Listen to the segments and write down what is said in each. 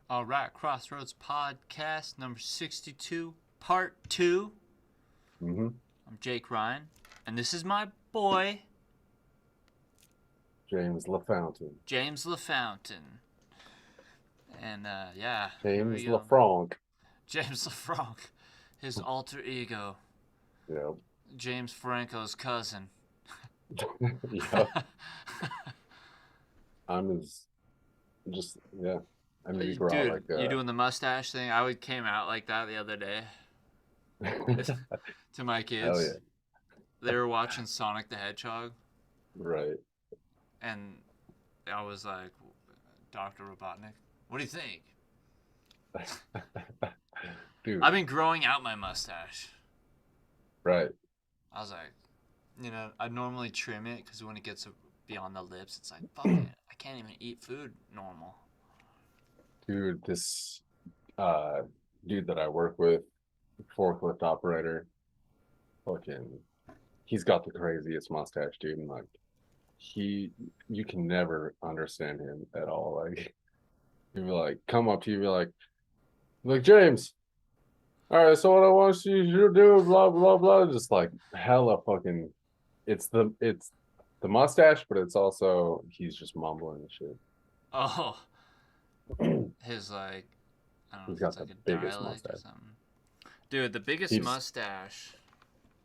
All right, Crossroads Podcast number 62, part 2. Mm-hmm. I'm Jake Ryan, and this is my boy, James LaFountain. James LaFountain. And yeah, here we James go. LaFranc. James LaFranc, his alter ego, Yep. James Franco's cousin. Yep. I'm his just yeah. I need to grow out Dude, like you doing the mustache thing? Came out like that the other day to my hell kids. yeah. They were watching Sonic the Hedgehog, Right. and I was like, Dr. Robotnik, what do you think? Dude, I've been growing out my mustache. right. I was like, I normally trim it because when it gets beyond the lips, it's like, fuck it. I can't even eat food normal. Dude, this uh dude that I work with, forklift operator, fucking he's got the craziest mustache, dude. And like he you can never understand him at all. Like he'd be like, come up to you, be like James. All right, so what I want you to do, blah blah blah, just like hella fucking. It's the mustache, but it's also he's just mumbling and shit. Oh, his like, I don't know He's if it's got the like a biggest dialect or mustache. something. Dude, the biggest He's mustache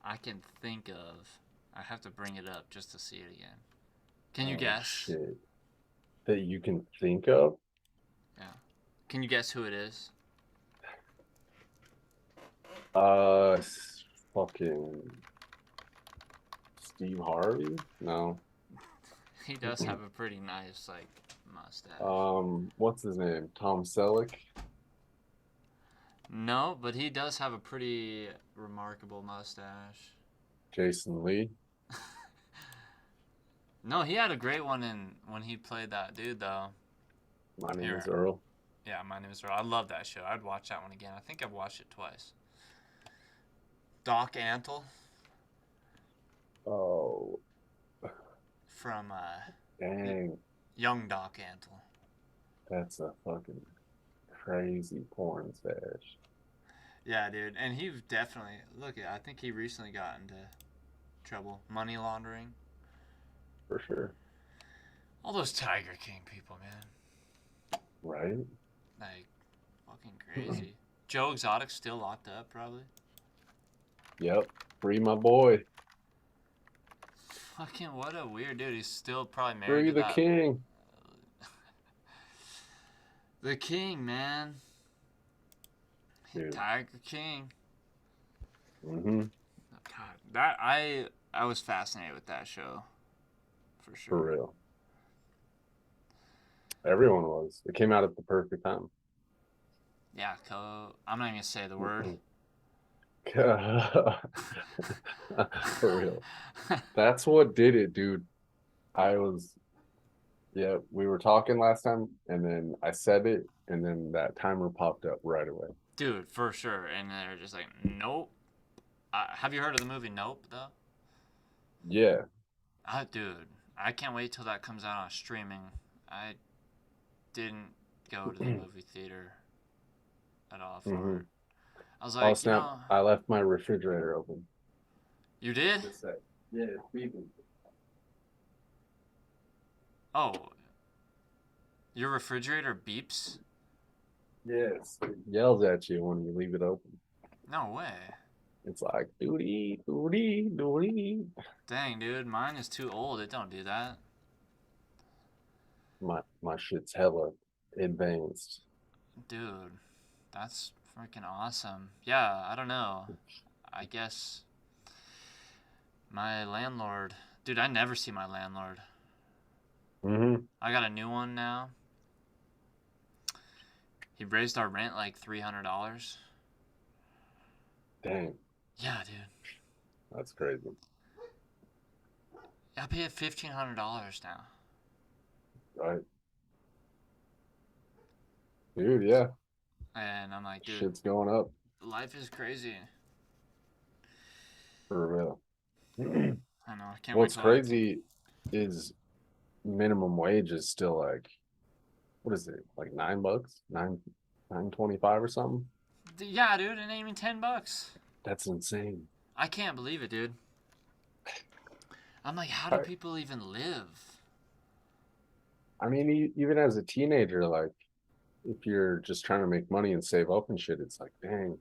I can think of, I have to bring it up just to see it again. Can you oh guess? shit that you can think of. Yeah. Can you guess who it is? Uh, fucking Steve Harvey. No. He does have a pretty nice, like, mustache. What's his name? Tom Selleck. No, but he does have a pretty remarkable mustache. Jason Lee. No, he had a great one in when he played that dude though. My name is Here, Earl. yeah, my name is Earl. I love that show. I'd watch that one again. I think I've watched it twice. Doc Antle Oh, from dang. Young Doc Antle. That's a fucking crazy porn stash. Yeah, dude, and he definitely look at. I think he recently got into trouble, money laundering. For sure. All those Tiger King people, man, Right? like fucking crazy. Joe Exotic's still locked up, probably. Yep. Free my boy. Fucking what a weird dude. He's still probably married Free to the that. king. The King, man. Dude. Tiger King. Mm-hmm. God, that I was fascinated with that show, for For sure. real. Everyone was. It came out at the perfect time. Yeah, I'm not even gonna say the word. For real. That's what did it, dude. I was, yeah, we were talking last time, and then I said it, and then that timer popped up right away. Dude, for sure. And they're just like, nope. Have you heard of the movie Nope though? Yeah. Dude, I can't wait till that comes out on streaming. I didn't go to the movie theater at all for Mm-hmm. it. I was Oh, like, snap. I left my refrigerator open. you did? Just a sec. Yeah, it's beeping. Oh, your refrigerator beeps? Yes. It yells at you when you leave it open. No way. It's like, doody, doody, doody. Dang, dude, mine is too old. It don't do that. My shit's hella advanced. Dude, that's freaking awesome. Yeah, I don't know. I guess my landlord. Dude, I never see my landlord. Mm-hmm. I got a new one now. He raised our rent like $300. Dang, Yeah, dude. that's crazy. I pay $1,500 now. Right. Dude, yeah. And I'm like, dude, Shit's going up life is crazy. for real. I know. I can't wait What's till I. crazy is minimum wage is still like what is it, like $9? 9.25 or something? Yeah, dude, it ain't even $10. That's insane. I can't believe it, dude. I'm like, how do people even live? I mean, even as a teenager, like if you're just trying to make money and save up and shit, it's like, dang,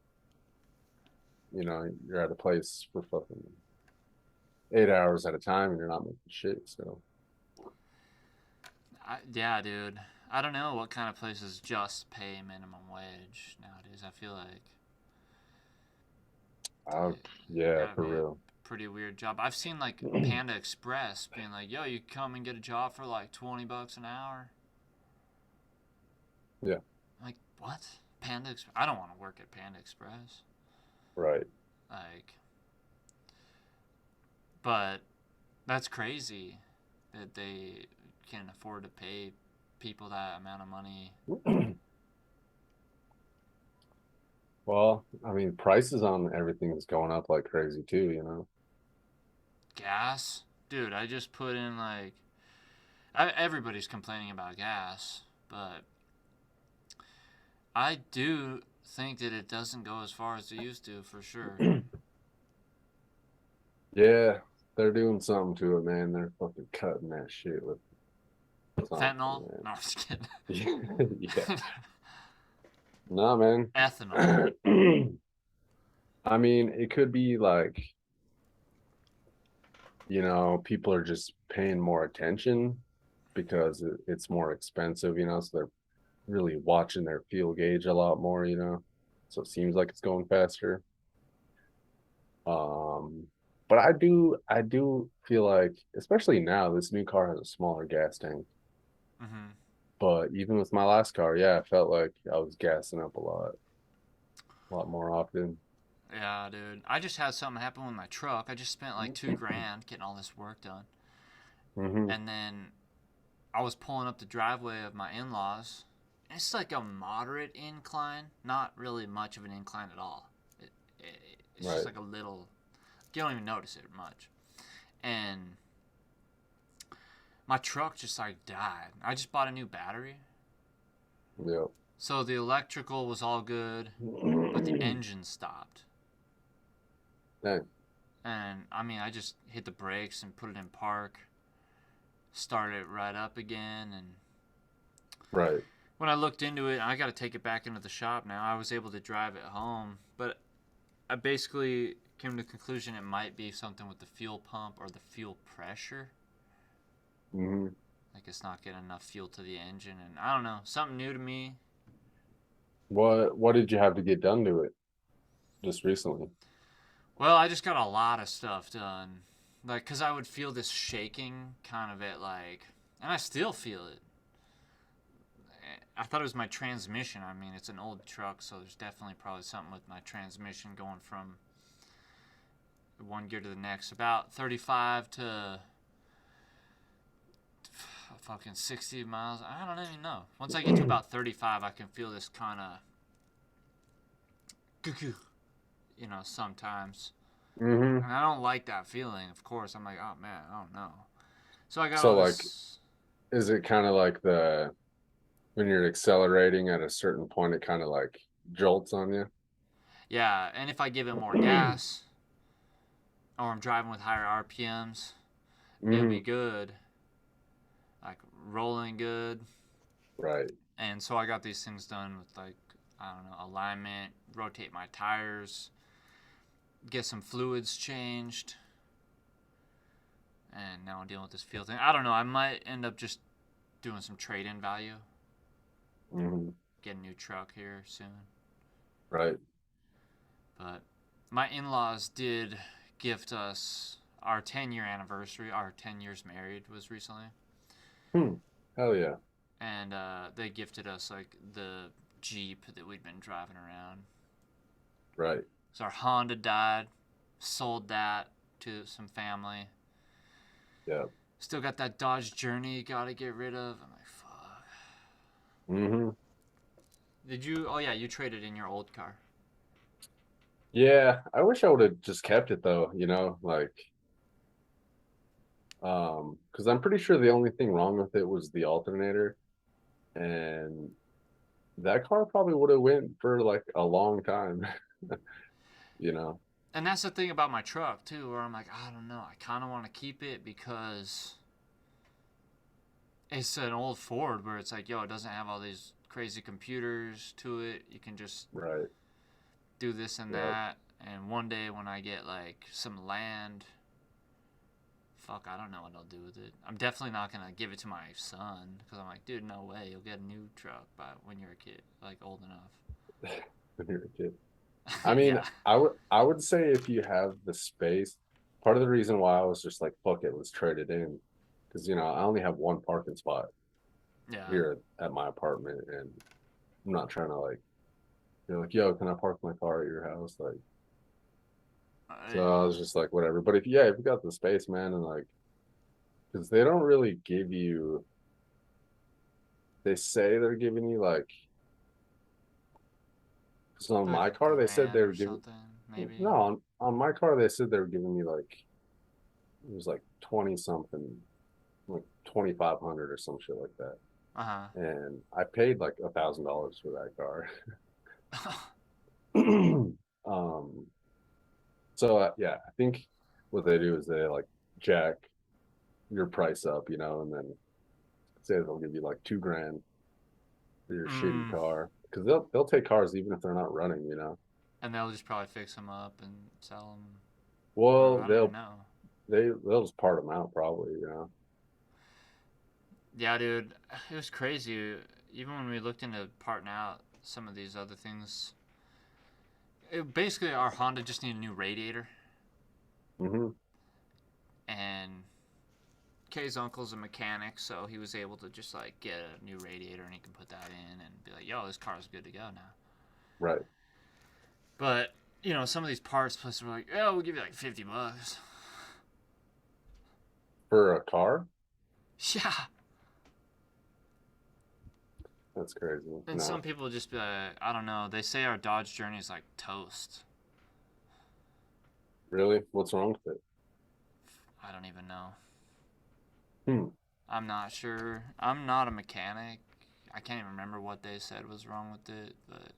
you're at a place for fucking 8 hours at a time and you're not making shit. So, Yeah, dude. I don't know what kind of places just pay minimum wage nowadays. I feel like uh, it yeah, gotta for be a real. pretty weird job. I've seen like Panda Express being like, "Yo, you come and get a job for like $20 an hour." Yeah, I'm like, what? Panda Express? I don't want to work at Panda Express. right. Like, but that's crazy that they can afford to pay people that amount of money. Well, I mean, prices on everything is going up like crazy too, Gas, dude. I just put in like everybody's complaining about gas, but I do think that it doesn't go as far as it used to for sure. Yeah, they're doing something to it, man. They're fucking cutting that shit with Fentanyl? something, No, I'm just kidding. man. Yeah. No, man. Ethanol. I mean, it could be like, people are just paying more attention because it's more expensive, so they're really watching their fuel gauge a lot more. So it seems like it's going faster. Um, but I do feel like, especially now, this new car has a smaller gas tank. Mm-hmm. But even with my last car, yeah, I felt like I was gassing up a lot more often. Yeah, dude. I just had something happen with my truck. I just spent like 2 grand getting all this work done, Hmm. and then I was pulling up the driveway of my in-laws. It's like a moderate incline, not really much of an incline at all. It's just Right. like a little. You don't even notice it much. And my truck just like died. I just bought a new battery, Yep. so the electrical was all good, but the engine stopped. Dang. And I mean, I just hit the brakes and put it in park, started it right up again, and Right. when I looked into it, I got to take it back into the shop now. I was able to drive it home, but I basically came to the conclusion it might be something with the fuel pump or the fuel pressure. Hmm. Like it's not getting enough fuel to the engine, and I don't know, something new to me. What did you have to get done to it just recently? Well, I just got a lot of stuff done. Like, cause I would feel this shaking kind of at like, and I still feel it. I thought it was my transmission. I mean, it's an old truck, so there's definitely probably something with my transmission going from one gear to the next. About 35 to fucking 60 miles. I don't even know. Once I get to about 35, I can feel this kind of, sometimes. Hmm. And I don't like that feeling, of course. I'm like, oh man, I don't know. So I got So all like, this. is it kind of like when you're accelerating at a certain point, it kind of like jolts on you? Yeah, and if I give it more gas, or I'm driving with higher RPMs, it'll be Hmm. good. Like rolling good. Right. And so I got these things done with like, I don't know, alignment, rotate my tires, get some fluids changed, and now I'm dealing with this fuel thing. I don't know. I might end up just doing some trade-in value. Hmm. Get a new truck here soon. Right. But my in-laws did gift us our 10-year anniversary. Our 10 years married was recently, Hmm. Hell yeah. and they gifted us like the Jeep that we'd been driving around. Right. So our Honda died, sold that to some family. Yeah. Still got that Dodge Journey, gotta get rid of. I'm like, fuck. Hmm. Did you? Oh yeah, you traded in your old car. Yeah. I wish I would have just kept it though, like, because I'm pretty sure the only thing wrong with it was the alternator. and that car probably would have went for like a long time, you know. And that's the thing about my truck too, where I'm like, I don't know, I kind of want to keep it because it's an old Ford where it's like, yo, it doesn't have all these crazy computers to it. You can just Right. do this and Yep. that. And one day when I get like some land, fuck, I don't know what I'll do with it. I'm definitely not gonna give it to my son because I'm like, dude, no way, you'll get a new truck by when you're a kid, like old enough. When you're a kid. I mean, Yeah, I would say if you have the space, part of the reason why I was just like, fuck it, let's trade it in. Because I only have one parking spot yeah, here at my apartment, and I'm not trying to like, you're like, yo, can I park my car at your house? Like, so I yeah. was just like, whatever. But if you got the space, man, and like, because they don't really give you, they say they're giving you like, so on Like my a car, they said grand they or were giving, something, maybe. no, on my car, they said they were giving me like, it was like 20 something, like 2,500 or some shit like that. Uh huh. And I paid like $1,000 for that car. um, so yeah, I think what they do is they like jack your price up, and then say they'll give you like 2 grand for your shitty Mm. car because they'll take cars even if they're not running. And they'll just probably fix them up and sell them, or Well, I don't even know. they'll just part them out probably. Yeah, dude, it was crazy. Even when we looked into parting out some of these other things, basically our Honda just needed a new radiator, Hmm. and Kay's uncle's a mechanic, so he was able to just like get a new radiator and he can put that in and be like, "Yo, this car's good to go now." Right. But some of these parts places were like, "Oh, we'll give you like $50." For a car, Yeah, that's crazy. and some No, people just be like, I don't know. They say our Dodge Journey is like toast. really, what's wrong with it? I don't even know. Hmm. I'm not sure. I'm not a mechanic. I can't even remember what they said was wrong with it, but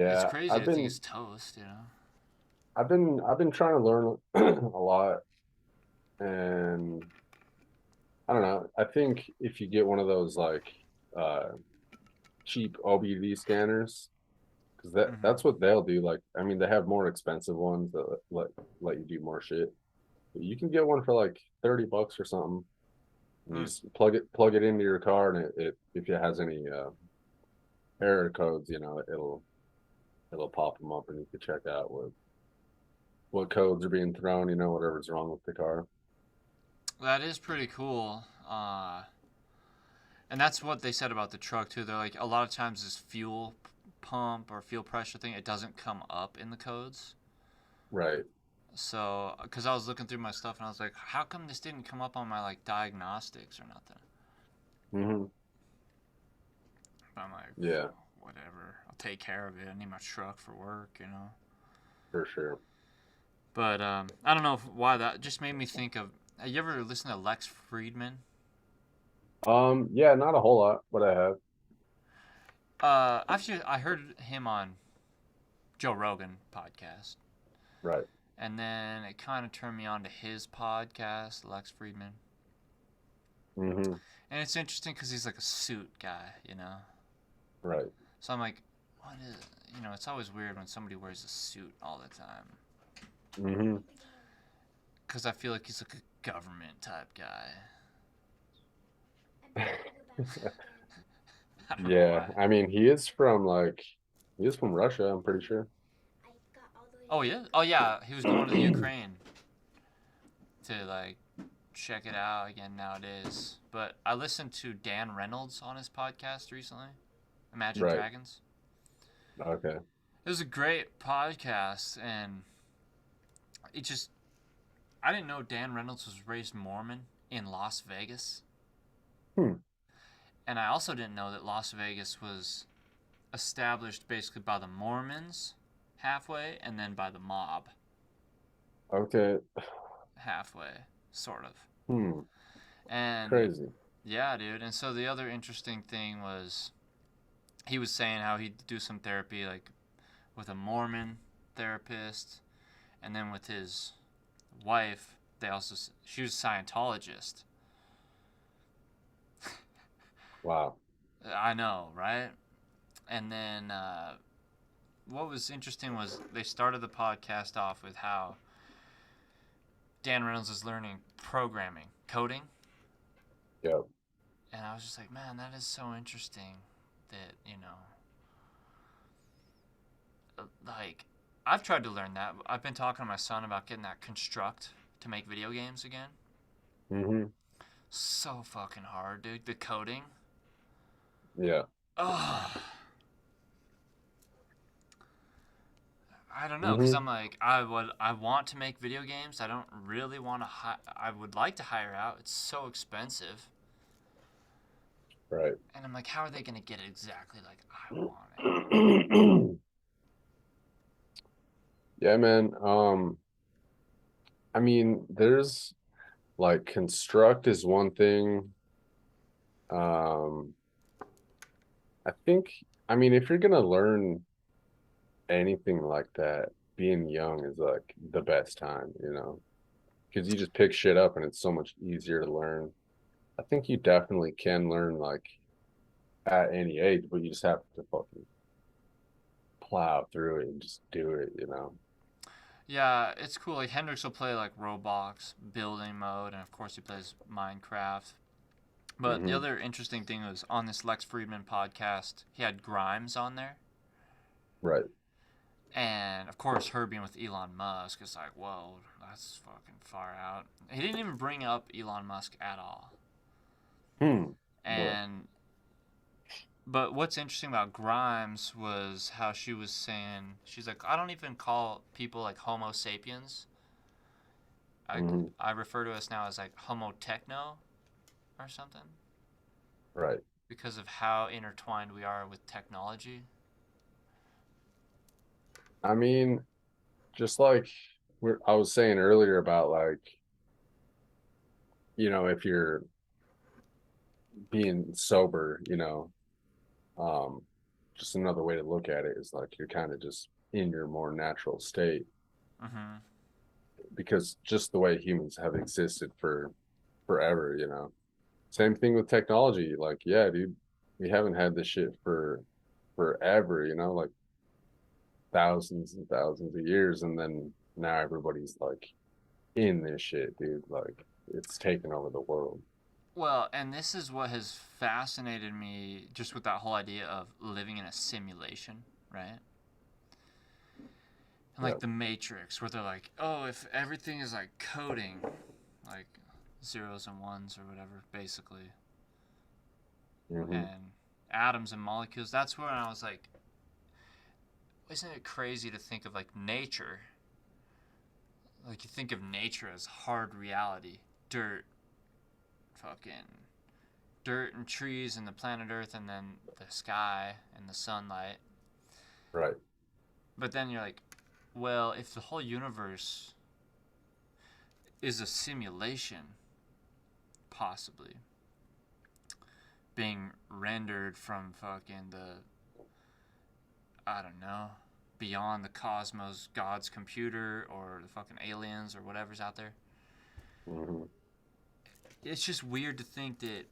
it's Yeah, crazy I've to think been it's toast. I've been trying to learn a lot, and I don't know. I think if you get one of those like uh cheap OBD scanners, because Mm-hmm. that's what they'll do. Like, I mean, they have more expensive ones that let you do more shit. But you can get one for like $30 or something. And you Mm. just plug it into your car, and it if it has any error codes, it'll pop them up, and you can check out what codes are being thrown. Whatever's wrong with the car. That is pretty cool. And that's what they said about the truck too. They're like a lot of times this fuel pump or fuel pressure thing, it doesn't come up in the codes. Right. So, because I was looking through my stuff and I was like, how come this didn't come up on my like diagnostics or nothing? Hmm. But I'm like, Yeah, whatever. I'll take care of it. I need my truck for work. for sure. But I don't know why that just made me think of. Have you ever listened to Lex Friedman? Yeah, not a whole lot, but I have. Actually, I heard him on Joe Rogan podcast, Right. and then it kind of turned me on to his podcast, Lex Friedman. Hmm. And it's interesting because he's like a suit guy. Right. So I'm like, what is? It's always weird when somebody wears a suit all the time, Hmm. because I feel like he's like a government type guy. I don't know Yeah, why. I mean, he is from Russia, I'm pretty sure. Oh yeah. Oh yeah. He was going to the Ukraine to like check it out again nowadays. But I listened to Dan Reynolds on his podcast recently, Imagine Right. Dragons. Okay. It was a great podcast, and it just I didn't know Dan Reynolds was raised Mormon in Las Vegas, Hmm. and I also didn't know that Las Vegas was established basically by the Mormons halfway, and then by the mob Okay. halfway, sort of. Hmm. And Crazy. Yeah, dude. And so the other interesting thing was he was saying how he'd do some therapy like with a Mormon therapist, and then with his wife, she was a Scientologist. Wow. I know, right? And then what was interesting was they started the podcast off with how Dan Reynolds is learning programming, coding, Yep. and I was just like, man, that is so interesting. That like I've tried to learn that. I've been talking to my son about getting that construct to make video games again. Hmm. So fucking hard, dude. The coding. Yeah. Oh, I don't know, cause Hmm. I'm like I want to make video games. I don't really want to. I would like to hire out. It's so expensive, Right. and I'm like, how are they gonna get it exactly like I want it? Yeah, man. I mean, there's like construct is one thing. Um, I think, I mean, if you're gonna learn anything like that, being young is like the best time, because you just pick shit up and it's so much easier to learn. I think you definitely can learn like at any age, but you just have to fucking plow through it and just do it. Yeah, it's cool. Like Hendrix will play like Roblox building mode, and of course he plays Minecraft. But the Hmm. other interesting thing was on this Lex Friedman podcast, he had Grimes on there. Right. And of course, her being with Elon Musk is like, whoa, that's fucking far out. He didn't even bring up Elon Musk at all. Hmm. What? And but what's interesting about Grimes was how she was saying she's like, I don't even call people like Homo sapiens. I Hmm. I refer to us now as like Homo techno or something Right. because of how intertwined we are with technology. I mean, just like I was saying earlier about like, if you're being sober, um, just another way to look at it is like you're kind of just in your more natural state Mm-hmm. because just the way humans have existed for forever. Same thing with technology. Like, yeah, dude, we haven't had this shit for forever, like thousands and thousands of years, and then now everybody's like in this shit, dude. Like, it's taken over the world. Well, and this is what has fascinated me just with that whole idea of living in a simulation, right? And Yeah. like the Matrix, where they're like, oh, if everything is like coding, like zeros and ones or whatever, basically, Hmm. and atoms and molecules, that's where I was like, isn't it crazy to think of like nature? Like you think of nature as hard reality, dirt, fucking dirt and trees and the planet Earth and then the sky and the sunlight. Right. But then you're like, well, if the whole universe is a simulation, possibly being rendered from fucking I don't know, beyond the cosmos, God's computer, or the fucking aliens, or whatever's out there. Hmm. It's just weird to think that,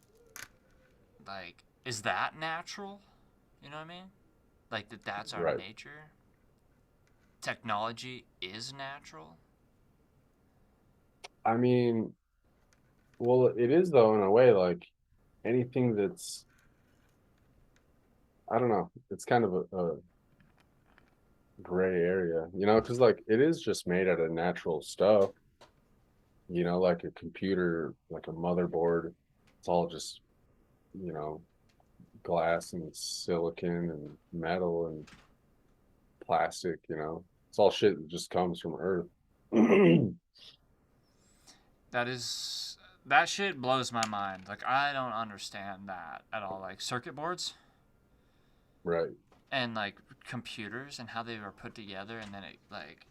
like, is that natural? You know what I mean? Like, that's our Right. nature? Technology is natural? I mean, well, it is though in a way. Like anything that's, I don't know, it's kind of a gray area, because like it is just made out of natural stuff, like a computer, like a motherboard. It's all just, you know, glass and silicon and metal and plastic. It's all shit that just comes from Earth. That is. That shit blows my mind. Like, I don't understand that at all. Like, circuit boards Right. and, like, computers and how they were put together and then it, like,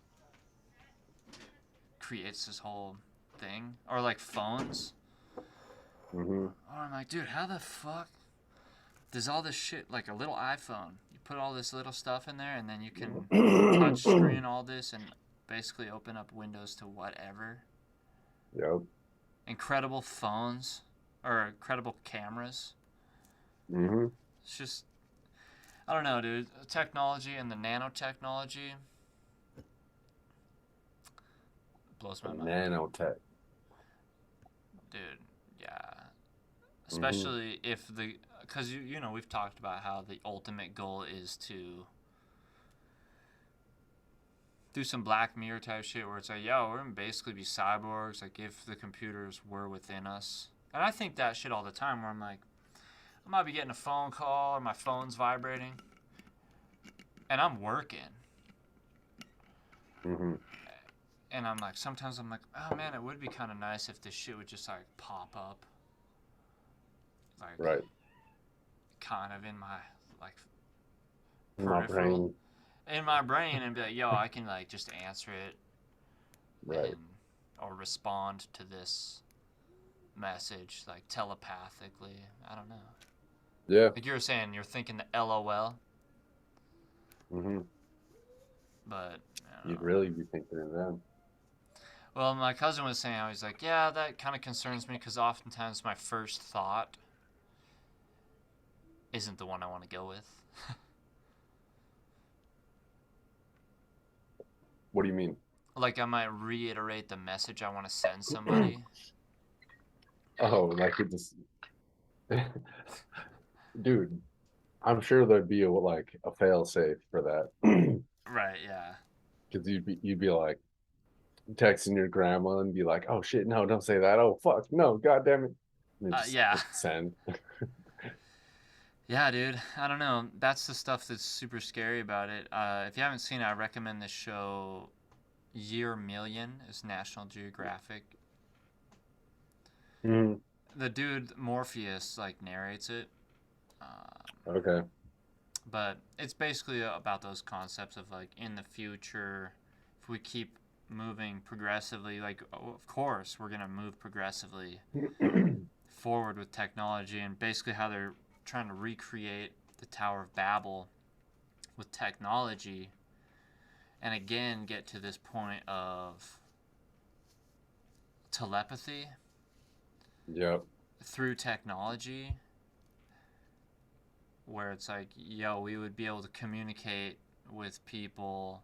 creates this whole thing. Or, like, phones. Mm-hmm. Or I'm like, dude, how the fuck does all this shit, like a little iPhone, you put all this little stuff in there and then you can touch screen all this and basically open up windows to whatever. Yep. Incredible phones or incredible cameras. Mm-hmm. It's just, I don't know, dude. Technology and the nanotechnology blows my mind, Nanotech. dude. Yeah, Mm-hmm. especially if because you know we've talked about how the ultimate goal is to do some Black Mirror type shit where it's like, yo, we're gonna basically be cyborgs, like if the computers were within us. And I think that shit all the time where I'm like, I might be getting a phone call or my phone's vibrating and I'm working. Mm-hmm. And I'm like, sometimes I'm like, oh man, it would be kind of nice if this shit would just like pop up, like Right. kind of in my like In my peripheral, brain. in my brain, and be like, yo, I can like just answer it Right. and or respond to this message like telepathically. I don't know. Yeah. Like you were saying, you're thinking the LOL, Mm-hmm. but I don't You'd know. really be thinking of them. Well, my cousin was saying, I was like, yeah, that kind of concerns me because oftentimes my first thought isn't the one I want to go with. What do you mean? Like I might reiterate the message I want to send somebody. Oh, like it just, dude. I'm sure there'd be a fail safe for that. Right, yeah. Because you'd be like texting your grandma and be like, "Oh shit, no, don't say that. Oh fuck, no, god damn it." And then just Yeah. hit send. Yeah, dude. I don't know. That's the stuff that's super scary about it. If you haven't seen it, I recommend this show. Year Million is National Geographic. Mm, The dude Morpheus like narrates it, um, okay. but it's basically about those concepts of like in the future, if we keep moving progressively, like of course we're gonna move progressively forward with technology, and basically how they're trying to recreate the Tower of Babel with technology, and again get to this point of telepathy Yep. through technology, where it's like, yo, we would be able to communicate with people,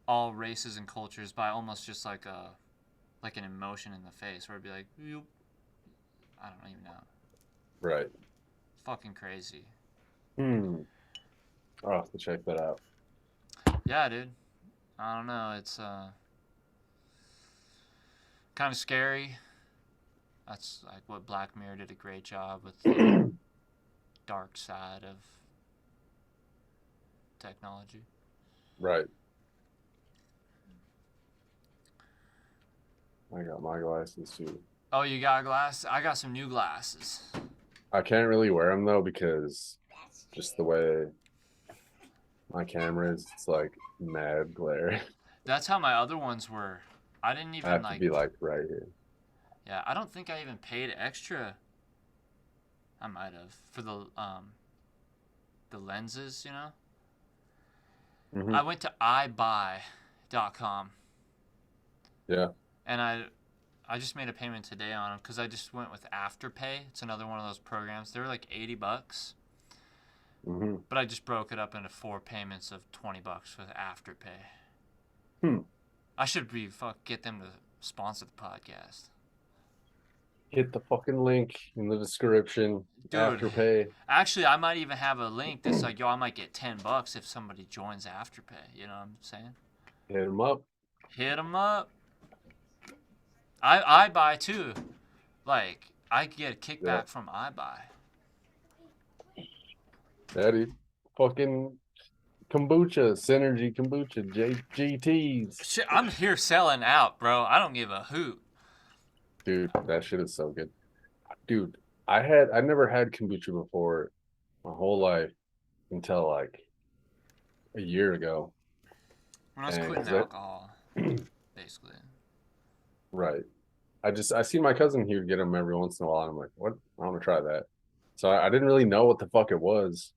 all races and cultures, by almost just like an emotion in the face, where it'd be like, "Yoop." I don't even know, Right. fucking crazy. Hmm. I'll have to check that out. Yeah, dude. I don't know. It's kind of scary. That's like what Black Mirror did a great job with the dark side of technology. Right. I got my glasses too. Oh, you got glasses? I got some new glasses. I can't really wear them though because just the way my camera is, it's like mad glare. That's how my other ones were. I didn't I even have to like. be like right here. Yeah, I don't think I even paid extra. I might have for the lenses. You know, Hmm. I went to iBuy.com Yeah. and I just made a payment today on them because I just went with Afterpay. It's another one of those programs. They were like $80, Hmm. but I just broke it up into 4 payments of $20 with Afterpay. Hmm. I should be get them to sponsor the podcast. Hit the fucking link in the description. Dude, Afterpay. actually, I might even have a link that's like, yo, I might get $10 if somebody joins Afterpay. You know what I'm saying? Hit them up. Hit them up. I buy too. Like, I get a Yeah. kickback from iBuy. Daddy. Fucking kombucha, synergy kombucha, GTs. Shit, I'm here selling out, bro. I don't give a hoot. Dude, that shit is so good. Dude, I never had kombucha before my whole life until like a year ago. When I was And quitting because that alcohol, basically. right. I see my cousin, he would get them every once in a while. And I'm like, what? I want to try that. So I didn't really know what the fuck it was.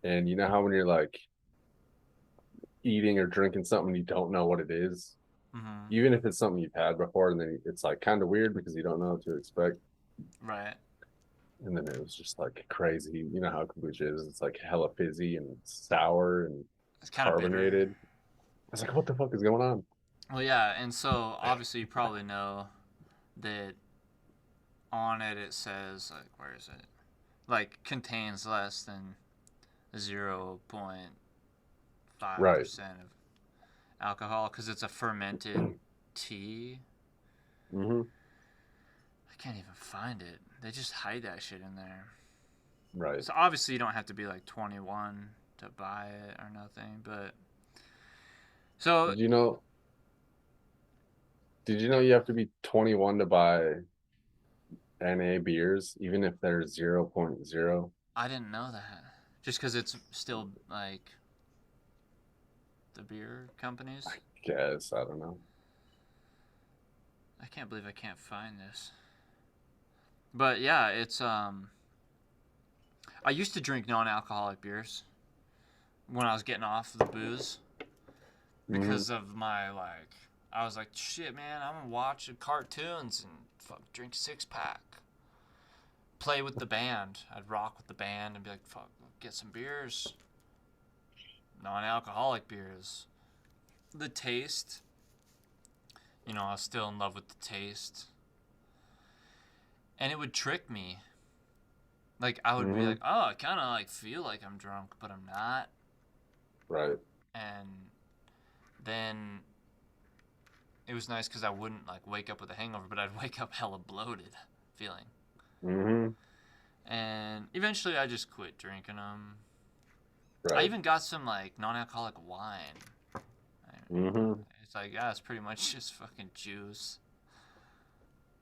And you know how when you're like eating or drinking something, you don't know what it is, Mm-hmm. even if it's something you've had before, and then it's like kind of weird because you don't know what to expect. Right. And then it was just like crazy. You know how kombucha is? It's like hella fizzy and sour and It's kind of bitter. carbonated. I was like, what the fuck is going on? Well, yeah, and so obviously you probably know that on it it says like where is it? Like contains less than 0.5% Right. of alcohol because it's a fermented tea. Hmm. I can't even find it. They just hide that shit in there. Right. So obviously you don't have to be like 21 to buy it or nothing, but so Did you know? Did you know you have to be 21 to buy NA beers, even if they're 0.0? I didn't know that. Just because it's still like the beer companies. Guess I don't know. I can't believe I can't find this. But yeah, it's I used to drink non-alcoholic beers when I was getting off the booze Hmm. because of my like I was like, shit man, I'm gonna watch cartoons and fuck drink 6-pack. Play with the band. I'd rock with the band and be like, fuck, get some beers. Non-alcoholic beers. The taste, I was still in love with the taste. And it would trick me. Like I would be Hmm. like, oh, I kind of like feel like I'm drunk, but I'm not. Right. And then it was nice because I wouldn't like wake up with a hangover, but I'd wake up hella bloated, feeling. Hmm. And eventually, I just quit drinking them. I Right. even got some like non-alcoholic wine. Hmm. It's like yeah, it's pretty much just fucking juice,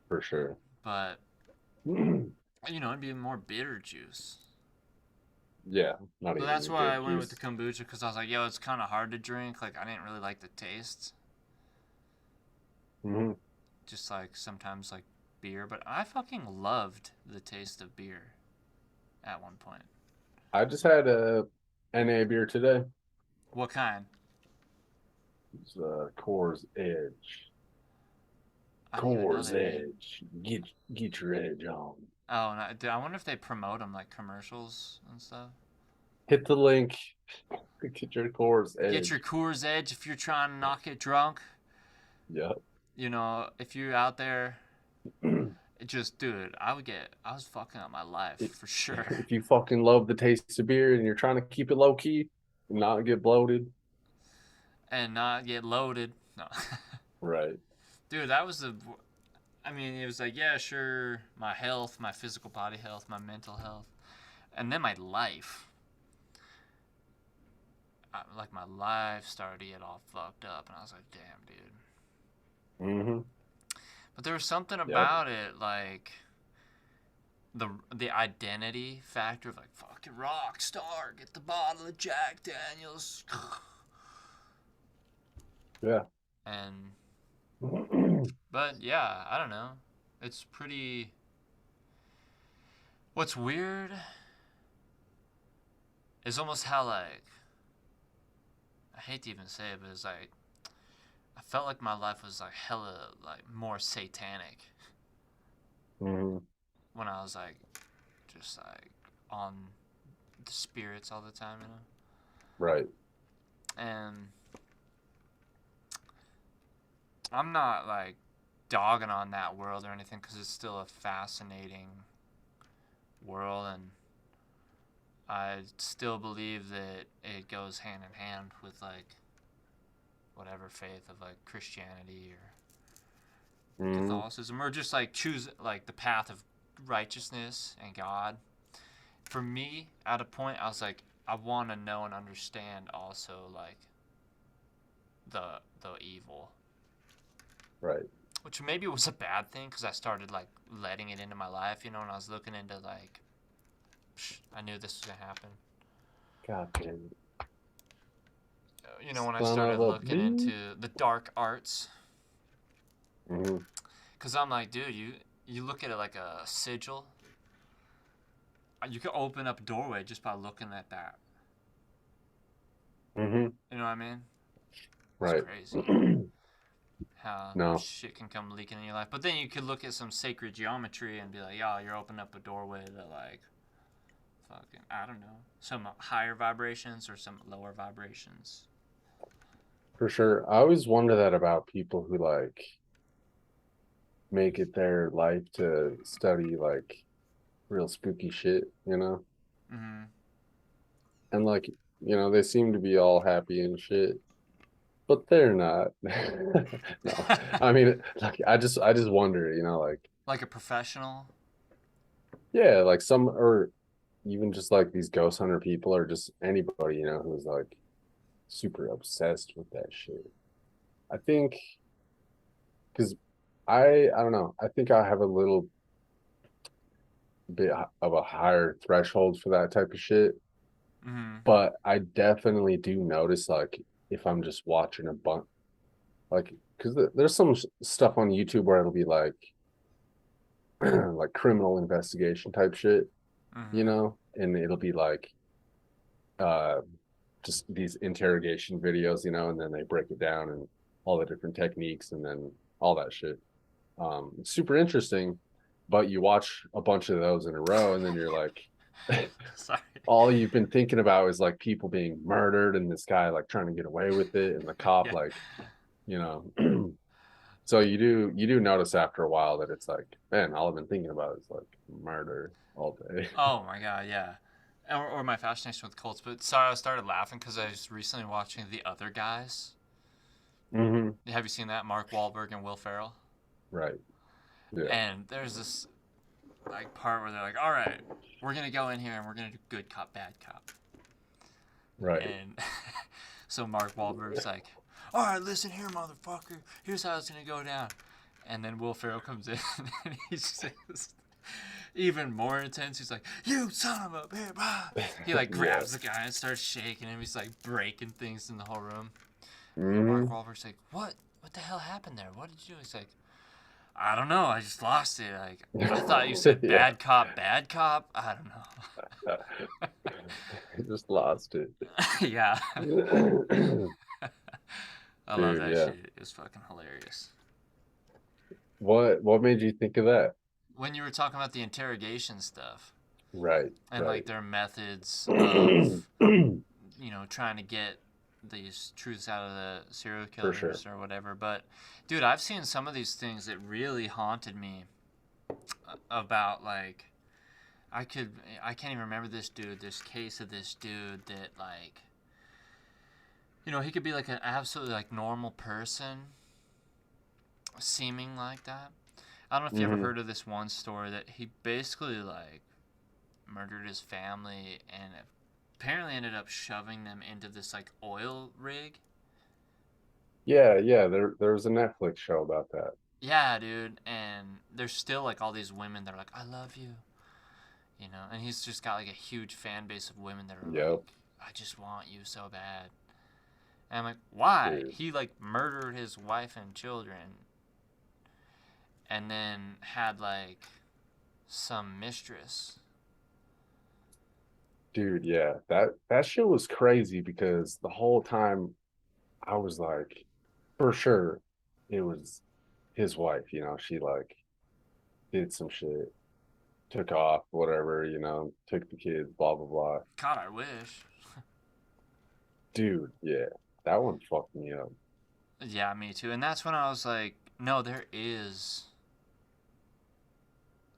For sure. but it'd be more bitter juice. Yeah. Not So even that's a why good I went with the juice. kombucha because I was like, yo, it's kind of hard to drink. Like I didn't really like the taste. Hmm. Just like sometimes like beer, but I fucking loved the taste of beer at one point. I just had a NA beer today. What kind? It's Coors Edge. I didn't even know Coors they made. Edge. Get your edge on. Oh, and I wonder if they promote them like commercials and stuff. Hit the link. Get your Coors Get your Edge. Coors Edge if you're trying to not get drunk. Yep. If you're out there, just dude, I was fucking up my life for sure, If you fucking love the taste of beer and you're trying to keep it low key and not get bloated, and not get loaded. No, right? dude, that was the. I mean, it was like yeah, sure, my health, my physical body health, my mental health, and then my life. Like my life started to get all fucked up, and I was like, damn, dude. Hmm. But there was something Yep. about it, like the identity factor of like fucking rock star, get the bottle of Jack Daniels, Yeah. and but yeah, I don't know. It's pretty. What's weird is almost how like I hate to even say it, but it's like I felt like my life was like hella like more satanic Hmm. when I was like just like on the spirits all the time, Right. And I'm not like dogging on that world or anything because it's still a fascinating world, and I still believe that it goes hand in hand with like whatever faith of like Christianity or Hmm. Catholicism or just like choose like the path of righteousness and God. For me, at a point, I was like, I want to know and understand also like the evil, Right. which maybe was a bad thing because I started like letting it into my life, and I was looking into like, I knew this was gonna happen. God damn it. When I Son of started a looking bitch. into the dark arts, Hmm. Cause I'm like, dude, you look at it like a sigil. You could open up a doorway just by looking at that. Mm-hmm. You know what I mean? It's Right. crazy how No, shit can come leaking in your life. But then you could look at some sacred geometry and be like, yo, you're opening up a doorway that like fucking I don't know, some higher vibrations or some lower vibrations. for sure. I always wonder that about people who like make it their life to study like real spooky shit, you know? Mm-hmm. And like, they seem to be all happy and shit, but they're not. No. I mean, like I just wonder, like Like a professional. yeah, like some or even just like these ghost hunter people or just anybody, who's like super obsessed with that shit. I think because I don't know. I think I have a little bit of a higher threshold for that type of shit. Mm-hmm. But I definitely do notice like if I'm just watching a bunch, like because there's some stuff on YouTube where it'll be like like criminal investigation type shit, Mm-hmm. and it'll be like uh just these interrogation videos, and then they break it down and all the different techniques and then all that shit. It's super interesting, but you watch a bunch of those in a row and then you're like Sorry. all you've been thinking about is like people being murdered and this guy like trying to get away with it and the cop Yeah. like you know so you do notice after a while that it's like, man, all I've been thinking about is like murder all day. Oh my god, yeah. Or my fascination with cults. But sorry, I started laughing because I was recently watching The Other Guys. Hmm. Have you seen that? Mark Wahlberg and Will Ferrell. Right. Yeah. And there's this like part where they're like, "All right, we're gonna go in here and we're gonna do good cop, bad cop." Right. And so Mark Wahlberg's like, "All right, listen here, motherfucker. Here's how it's gonna go down." And then Will Ferrell comes in and he says, even more intense. He's like, "You son of a bitch!" He like Yeah. grabs the guy and starts shaking him. He's like breaking things in the whole room. And Mark Hmm. Wahlberg's like, "What? What the hell happened there? What did you do?" He's like, "I don't know. I just lost it. Like, I thought you said Yeah. bad cop, bad cop. I don't I just lost it. know." Yeah, I love Dude, that yeah. shit. It was fucking hilarious. What made you think of that? When you were talking about the interrogation stuff Right, and right. like their methods of, trying to get these truths out of the serial For sure. killers or whatever. But dude, I've seen some of these things that really haunted me about like I can't even remember this case of this dude that like he could be like an absolutely like normal person seeming like that. I don't know if you ever Hmm. heard of this one story that he basically like murdered his family and apparently ended up shoving them into this like oil rig. Yeah, yeah. There was a Netflix show about that. Yeah, dude, and there's still like all these women that are like, "I love you," and he's just got like a huge fan base of women that are Yep, like, "I just want you so bad." And I'm like, "Why?" dude. He like murdered his wife and children and then had like some mistress. Dude, yeah. That shit was crazy because the whole time I was like, for sure, it was his wife, she like did some shit, took off, whatever, took the kids, blah blah blah. God, I wish. Dude, yeah. That one fucked me up Yeah, me too. And that's when I was like, no, there is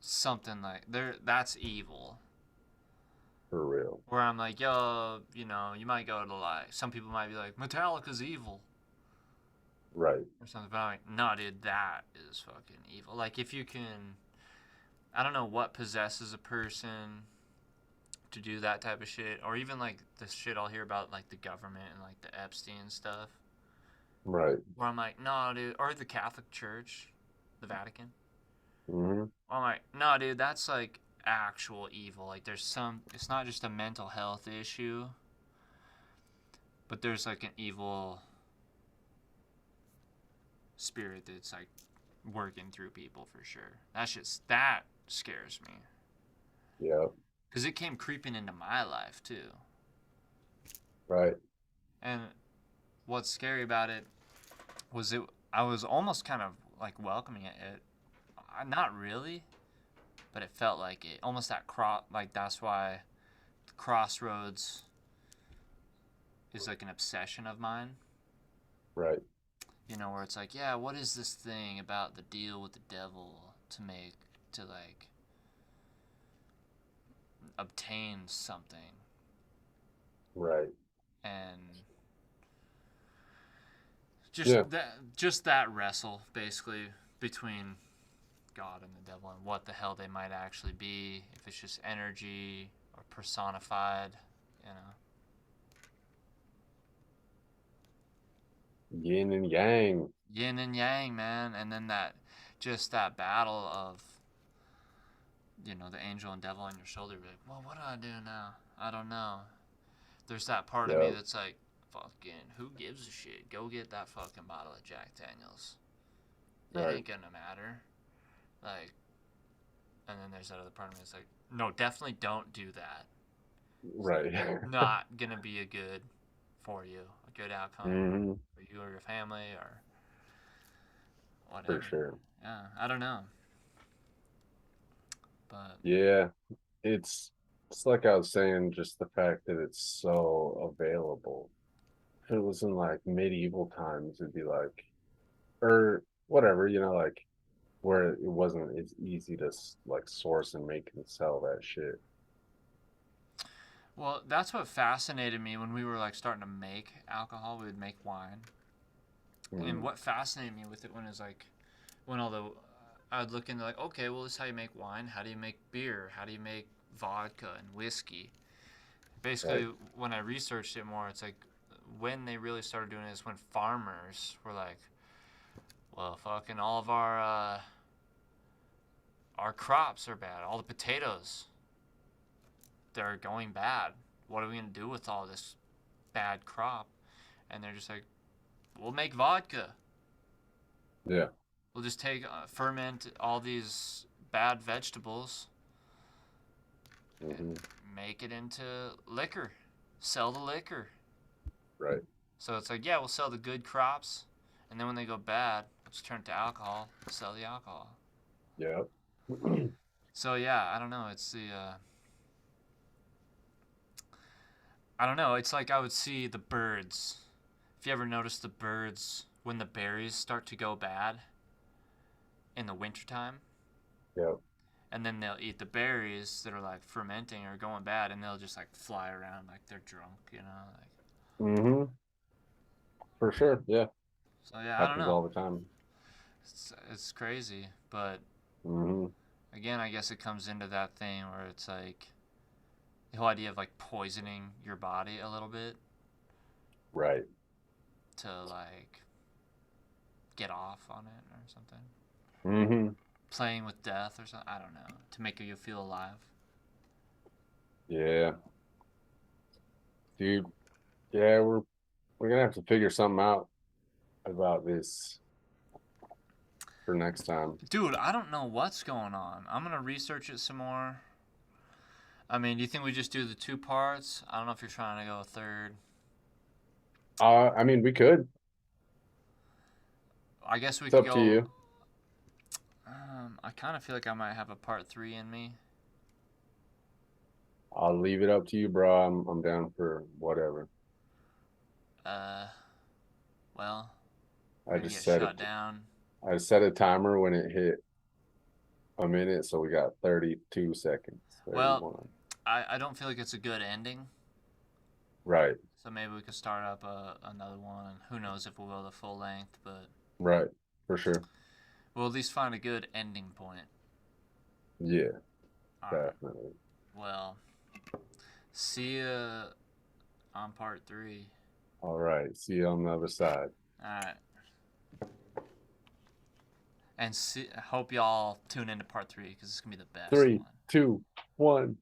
something like there that's evil. for real. Where I'm like, yo, you might go to like some people might be like, Metallica's evil Right. or something, but I'm like, no, dude, that is fucking evil. Like if you can, I don't know what possesses a person to do that type of shit, or even like the shit I'll hear about like the government and like the Epstein stuff. Right. Where I'm like, no, dude, or the Catholic Church, the Vatican. Hmm. I'm like, no, dude, that's like actual evil. Like, it's not just a mental health issue, but there's like an evil spirit that's like working through people for sure. That scares me Yeah. because it came creeping into my life too. Right. And what's scary about it was I was almost kind of like welcoming it. Not really, but it felt like it. Almost that like that's why the Crossroads is like an obsession of mine. Right. You know, where it's like, yeah, what is this thing about the deal with the devil to like obtain something? Right. And Yeah. just that wrestle basically between God and the devil and what the hell they might actually be, if it's just energy or personified, you know. Yin and yang. Yin and yang, man, and then that battle of, you know, the angel and devil on your shoulder, like, well, what do I do now? I don't know. There's that part of me Yeah. that's like, fucking, who gives a shit? Go get that fucking bottle of Jack Daniels. It Right. ain't gonna matter. Like, and then there's that other part of me that's like, no, definitely don't do that. Right. Not gonna be a good for you, a good outcome Hmm. for you or your family or For whatever. sure. Yeah, I don't know, but Yeah. It's like I was saying, just the fact that it's so available. If it was in like medieval times, it'd be like, or whatever, like where it wasn't as easy to like source and make and sell that shit. well, that's what fascinated me when we were like starting to make alcohol. We would make wine, and Mm, what fascinated me with it when it was like when all the I would look into like, okay, well, this is how you make wine. How do you make beer? How do you make vodka and whiskey? right. Basically, when I researched it more, it's like when they really started doing it is when farmers were like, well, fucking all of our crops are bad. All the potatoes, they're going bad. What are we gonna do with all this bad crop? And they're just like, we'll make vodka. Yeah. We'll just take ferment all these bad vegetables and Hmm. make it into liquor. Sell the liquor. Right. So it's like, yeah, we'll sell the good crops, and then when they go bad, we'll just turn it to alcohol. Sell the alcohol. Yeah. So yeah, I don't know. I don't know. It's like I would see the birds. If you ever notice the birds when the berries start to go bad in the wintertime, Yeah. and then they'll eat the berries that are like fermenting or going bad, and they'll just like fly around like they're drunk, you know. Like, Hmm. For sure. Yeah. so yeah, I don't Happens know. all the time. It's crazy, but Hmm. again, I guess it comes into that thing where it's like the whole idea of like poisoning your body a little bit Right. to like get off on it or something. Hmm. Playing with death or something. I don't know. To make you feel alive. Yeah. Dude. Yeah, we're gonna have to figure something out about this for next time. Dude, I don't know what's going on. I'm gonna research it some more. I mean, do you think we just do the two parts? I don't know if you're trying to go a third. I mean, we could. I guess we It's could up to go. you. I kind of feel like I might have a part three in me. I'll leave it up to you, bro. I'm down for whatever. Uh, well, I we're gonna just get set shut it. down. I set a timer when it hit a minute, so we got 32 seconds. Well, 31. I don't feel like it's a good ending. Right. So maybe we could start up another one. Who knows if we'll go the full length, but Right. For sure. we'll at least find a good ending point. Yeah, All right. definitely. Well, see ya on part three. All right. See you on the other side. All right. And hope y'all tune into part three because it's gonna be the best Three, one. 2, 1.